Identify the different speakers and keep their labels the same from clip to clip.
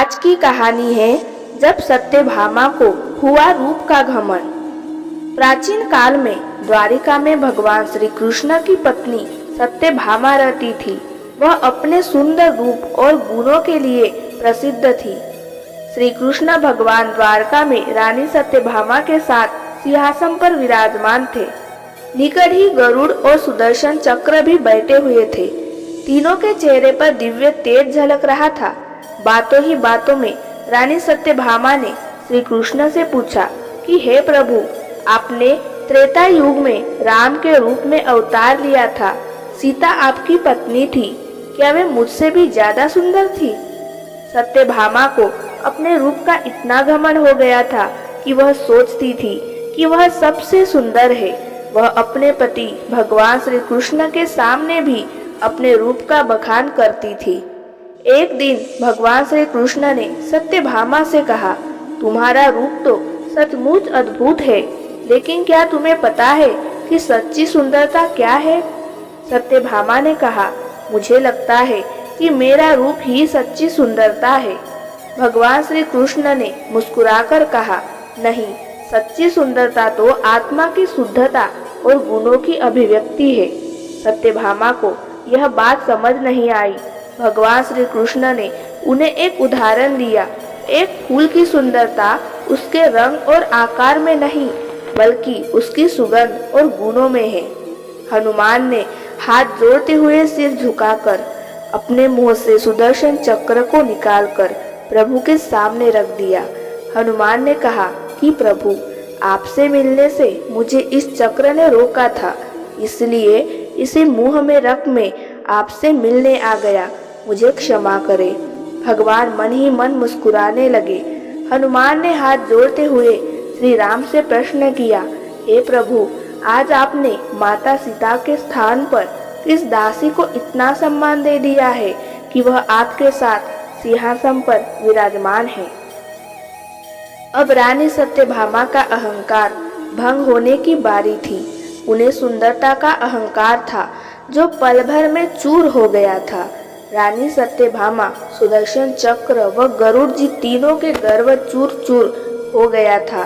Speaker 1: आज की कहानी है जब सत्यभामा को हुआ रूप का घमंड। प्राचीन काल में द्वारिका में भगवान श्री कृष्ण की पत्नी सत्यभामा रहती थी। वह अपने सुंदर रूप और गुणों के लिए प्रसिद्ध थी। श्री कृष्ण भगवान द्वारका में रानी सत्यभामा के साथ सिंहासन पर विराजमान थे। निकट ही गरुड़ और सुदर्शन चक्र भी बैठे हुए थे। तीनों के चेहरे पर दिव्य तेज झलक रहा था। बातों ही बातों में रानी सत्यभामा ने श्री कृष्ण से पूछा कि हे प्रभु, आपने त्रेता युग में राम के रूप में अवतार लिया था। सीता आपकी पत्नी थी, क्या वे मुझसे भी ज्यादा सुंदर थी? सत्यभामा को अपने रूप का इतना घमंड हो गया था कि वह सोचती थी कि वह सबसे सुंदर है। वह अपने पति भगवान श्री कृष्ण के सामने भी अपने रूप का बखान करती थी। एक दिन भगवान श्री कृष्ण ने सत्यभामा से कहा, तुम्हारा रूप तो सचमुच अद्भुत है, लेकिन क्या तुम्हें पता है कि सच्ची सुंदरता क्या है? सत्यभामा ने कहा, मुझे लगता है कि मेरा रूप ही सच्ची सुंदरता है। भगवान श्री कृष्ण ने मुस्कुराकर कहा, नहीं, सच्ची सुंदरता तो आत्मा की शुद्धता और गुणों की अभिव्यक्ति है। सत्यभामा को यह बात समझ नहीं आई। भगवान श्री कृष्ण ने उन्हें एक उदाहरण दिया। एक फूल की सुंदरता उसके रंग और आकार में नहीं, बल्कि उसकी सुगंध और गुणों में है। हनुमान ने हाथ जोड़ते हुए सिर झुकाकर अपने मुंह से सुदर्शन चक्र को निकालकर प्रभु के सामने रख दिया। हनुमान ने कहा कि प्रभु, आपसे मिलने से मुझे इस चक्र ने रोका था, इसलिए इसे मुंह में रख मैं आपसे मिलने आ गया, मुझे क्षमा करे। भगवान मन ही मन मुस्कुराने लगे। हनुमान ने हाथ जोड़ते हुए श्री राम से प्रश्न किया, हे प्रभु, आज आपने माता सीता के स्थान पर इस दासी को इतना सम्मान दे दिया है कि वह आपके साथ सिंहासन पर विराजमान है। अब रानी सत्यभामा का अहंकार भंग होने की बारी थी। उन्हें सुंदरता का अहंकार था जो पल भर में चूर हो गया था। रानी सत्यभामा, सुदर्शन चक्र व गरुड़ जी तीनों के गर्व चूर चूर हो गया था।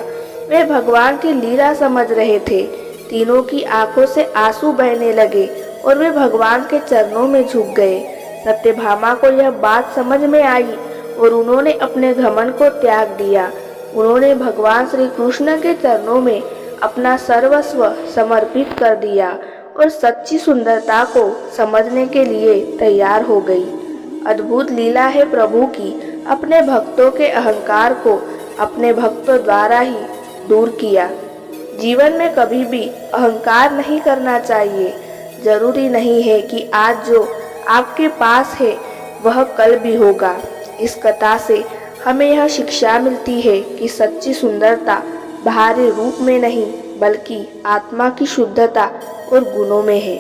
Speaker 1: वे भगवान की लीला समझ रहे थे। तीनों की आंखों से आंसू बहने लगे और वे भगवान के चरणों में झुक गए। सत्यभामा को यह बात समझ में आई और उन्होंने अपने घमंड को त्याग दिया। उन्होंने भगवान श्री कृष्ण के चरणों में अपना सर्वस्व समर्पित कर दिया और सच्ची सुंदरता को समझने के लिए तैयार हो गई। अद्भुत लीला है प्रभु की, अपने भक्तों के अहंकार को अपने भक्तों द्वारा ही दूर किया। जीवन में कभी भी अहंकार नहीं करना चाहिए। जरूरी नहीं है कि आज जो आपके पास है वह कल भी होगा। इस कथा से हमें यह शिक्षा मिलती है कि सच्ची सुंदरता बाहरी रूप में नहीं, बल्कि आत्मा की शुद्धता और गुणों में है।